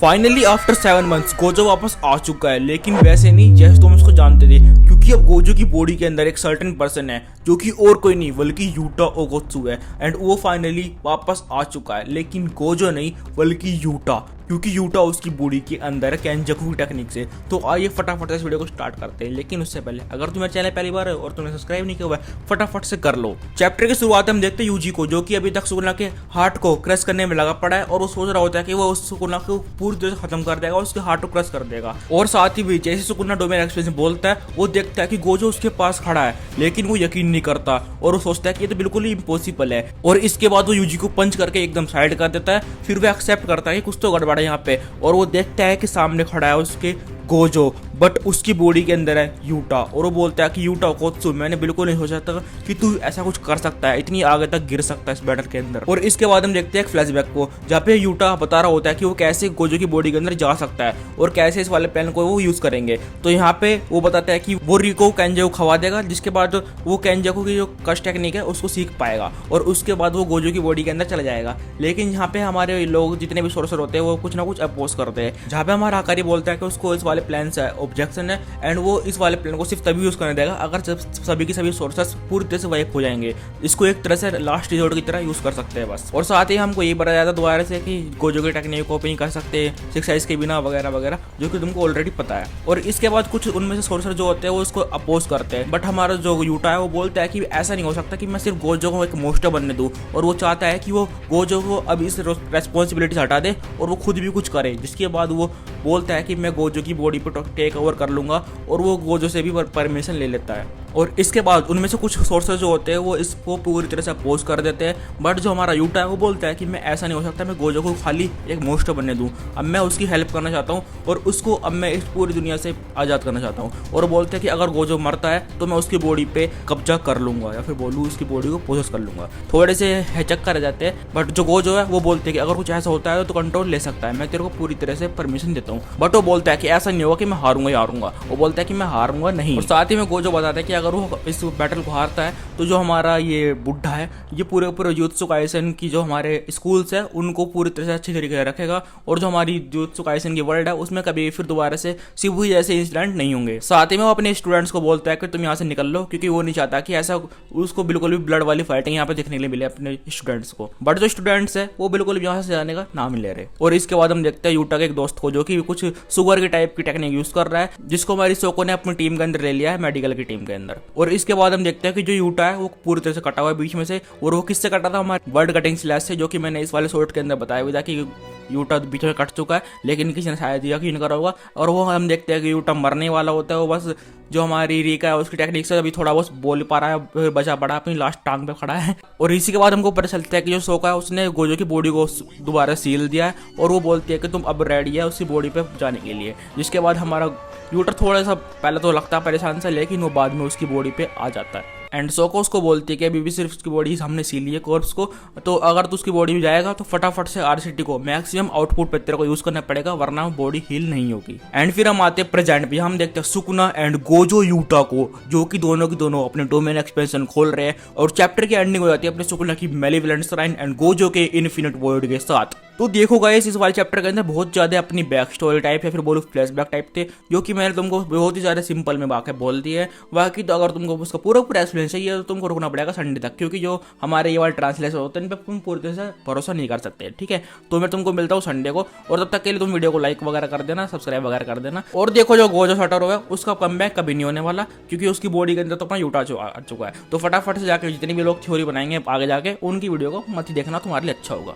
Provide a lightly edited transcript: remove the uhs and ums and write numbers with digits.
Finally after 7 months Gojo वापस आ चुका है, लेकिन वैसे नहीं जैसे तुम उसको जानते थे, क्योंकि अब गोजो की बॉडी के अंदर एक सर्टेन पर्सन है जो कि और कोई नहीं बल्कि यूटा ओगोत्सु है। एंड वो फाइनली वापस आ चुका है, लेकिन गोजो नहीं बल्कि यूटा, क्योंकि यूटा उसकी बॉडी के अंदर है केंजाकू की टेक्निक से। तो आइए फटाफट इस वीडियो को स्टार्ट करते हैं, लेकिन उससे पहले अगर तुम्हारे चैनल पहली बार है और तुमने सब्सक्राइब नहीं किया हुआ है फटाफट से कर लो। चैप्टर की शुरुआत हम देखते हैं यूजी को, जो कि अभी तक सुकुना के हार्ट को क्रश करने में लगा पड़ा है और वो सोच रहा होता है कि वो उस सुकुना को पूरी तरह से खत्म कर देगा, उसके हार्ट को क्रश कर देगा। और साथ ही भी जैसे सुकुना डोमेन एक्सप्रेस बोलता है, वो देखता है कि गोजो उसके पास खड़ा है, लेकिन वो यकीन नहीं करता और वो सोचता है कि ये तो बिल्कुल ही इम्पॉसिबल है। और इसके बाद वो यूजी को पंच करके एकदम साइड कर देता है। फिर वो एक्सेप्ट करता है कि कुछ तो गड़बड़ है यहाँ पे, और वो देखता है कि सामने खड़ा है उसके गोजो, बट उसकी बॉडी के अंदर है यूटा। और वो बोलता है कि यूटा ओगोत्सु, मैंने बिल्कुल नहीं सोचा था कि तू ऐसा कुछ कर सकता है, इतनी आगे तक गिर सकता है इस बैटल के अंदर। और इसके बाद हम देखते हैं एक फ्लैशबैक को, जहाँ पे यूटा बता रहा होता है कि वो कैसे गोजो की बॉडी के अंदर जा सकता है और कैसे इस वाले प्लान को वो यूज करेंगे। तो यहाँ पे वो बताता है कि वो रिको केंजाकू खवा देगा, जिसके बाद वो केंजाकू की जो कश टेक्निक है उसको सीख पाएगा और उसके बाद वो गोजो की बॉडी के अंदर चला जाएगा। लेकिन यहाँ पे हमारे लोग जितने भी सोर्सर होते हैं वो कुछ ना कुछ अपोज करते हैं, जहाँ पे हमारा आकारी बोलता है कि उसको इस वाले प्लान से ऑब्जेक्शन है एंड वो इस वाले प्लान को सिर्फ तभी यूज करने देगा अगर सभी के सभी सोर्सेस पूरी तरह से वाइप हो जाएंगे। इसको एक तरह से लास्ट रिजोर्ट की तरह यूज कर सकते हैं बस। और साथ ही हमको ये बताया जाता दोबारा से कि गोजो की टेक्निक को ओपन कर सकते हैं 6 आइज के बिना वगैरह वगैरह, जो कि तुमको ऑलरेडी पता है। और इसके बाद कुछ उनमें से सोर्सर जो होते हैं वो उसको अपोज करते हैं, बट हमारा जो यूटा है वो बोलता है कि ऐसा नहीं हो सकता कि मैं सिर्फ गोजो को एक मोस्टर बनने दूं, और वो चाहता है कि वो गोजो को अब इस रेस्पॉन्सिबिलिटी से हटा दे और वो खुद भी कुछ करे। जिसके बाद वो बोलता है कि मैं गोजो की बॉडी पर टेक ओवर कर लूंगा, और वो गोजो से भी परमिशन ले लेता है। और इसके बाद उनमें से कुछ सोर्सेज जो होते हैं वो इसको पूरी तरह से अपोज कर देते हैं, बट जो हमारा यूटा है वो बोलता है कि मैं ऐसा नहीं हो सकता, मैं गोजो को खाली एक मोस्टर बनने दूं, अब मैं उसकी हेल्प करना चाहता हूं और उसको अब मैं इस पूरी दुनिया से आज़ाद करना चाहता हूं। और बोलते हैं कि अगर गोजो मरता है तो मैं उसकी बॉडी पे कब्जा कर लूंगा, या फिर बोलूँ उसकी बॉडी को पोजेस कर लूंगा। थोड़े से चक्कर रह जाते हैं, बट जो गोजो है वो बोलते हैं कि अगर कुछ ऐसा होता है तो कंट्रोल ले सकता है, मैं तेरे को पूरी तरह से परमिशन देता हूँ। बट वो बोलता है कि ऐसा नहीं होगा कि मैं हारूंगा ही हारूंगा, वो बोलता है कि मैं हारूंगा नहीं। और साथ ही में गोजो बताता है कि अगर वो इस बैटल को हारता है तो जो हमारा ये बुढ़ा है ये पूरे जुजुत्सु काइसेन की जो हमारे स्कूल्स है उनको पूरी तरह से अच्छी तरीके से रखेगा, और जो हमारी जुजुत्सु काइसेन की वर्ल्ड है उसमें कभी फिर दोबारा से शिबुया जैसे इंसिडेंट नहीं होंगे। साथ ही में वो अपने स्टूडेंट्स को बोलता है कि तुम यहाँ से निकल लो, क्योंकि वो नहीं चाहता कि ऐसा उसको बिल्कुल भी ब्लड वाली फाइटिंग यहाँ पे देखने के लिए मिले अपने स्टूडेंट्स को। बट जो स्टूडेंट्स है वो बिल्कुल भी यहाँ से जाने का नाम नहीं ले रहे। और इसके बाद हम देखते हैं यूटा के एक दोस्त को, जो कि कुछ सुगर की टाइप की टेक्निक यूज कर रहा है, जिसको हमारी सोको ने अपनी टीम के अंदर ले लिया है, मेडिकल की टीम के अंदर। और इसके बाद हम देखते हैं कि जो यूटा है वो पूरी तरह से कटा हुआ है बीच में से, और वो किससे कटा था, हमारे वर्ड कटिंग स्लैश से, जो कि मैंने इस वाले शॉर्ट के अंदर बताया हुआ था कि यूटा बीच में कट चुका है, लेकिन किसी ने शायद यकीन करा होगा। और वो हम देखते हैं कि यूटा मरने वाला होता है, वो बस जो हमारी रीका है उसकी टेक्निक से अभी थोड़ा बहुत बोल पा रहा है, बचा पड़ा अपनी लास्ट टांग पे खड़ा है। और इसी के बाद हमको पता चलता है कि जो सोका है उसने गोजो की बॉडी को दोबारा सील दिया है, और वो बोलती है कि तुम अब रेडी है उसकी बॉडी पे जाने के लिए। जिसके बाद हमारा यूटा थोड़ा सा पहले तो लगता है परेशान सा, लेकिन वो बाद में उसकी बॉडी पे आ जाता है। एंड सोको उसको बोलती है कि अभी भी सिर्फ उसकी बॉडी हमने सी ली है कॉर्प्स को, तो अगर तू उसकी बॉडी में जाएगा तो फटाफट से आरसीटी को मैक्सिमम आउटपुट पे तेरे को यूज करना पड़ेगा, वरना बॉडी हील नहीं होगी। एंड फिर हम आते हैं प्रेजेंट पे, हम देखते हैं सुकुना एंड गोजो यूटा को, जो कि दोनों की दोनों अपने डोमेन एक्सपेंशन खोल रहे हैं, और चैप्टर की एंडिंग हो जाती है अपने सुकुना की मेलेवोलेंट श्राइन एंड गोजो के इन्फिनिट वॉइड के साथ। तो देखो गाइस इस वाले चैप्टर के अंदर बहुत ज्यादा अपनी बैक स्टोरी टाइप या फिर बोलो फ्लैशबैक टाइप थे, जो कि मैंने तुमको बहुत ही ज्यादा सिंपल में वाकई बोल दिया है। बाकी तो अगर तुमको उसका पूरा एक्सपीरियंस चाहिए तो तुमको रुकना पड़ेगा संडे तक, क्योंकि जो हमारे ये वाले ट्रांसलेशन होते हैं इन पर तुम पूरी तरह से भरोसा नहीं कर सकते। ठीक है, तो मैं तुमको मिलता हूँ संडे को, और तब तक के लिए तुम वीडियो को लाइक वगैरह कर देना, सब्सक्राइब वगैरह कर देना। और देखो जो गोजो सटोरो है उसका कमबैक कभी नहीं होने वाला, क्योंकि उसकी बॉडी के अंदर तो अपना यूटा आ चुका है। तो फटाफट से जाकर जितने भी लोग थ्योरी बनाएंगे आगे जाके उनकी वीडियो को मत ही देखना, तुम्हारे लिए अच्छा होगा।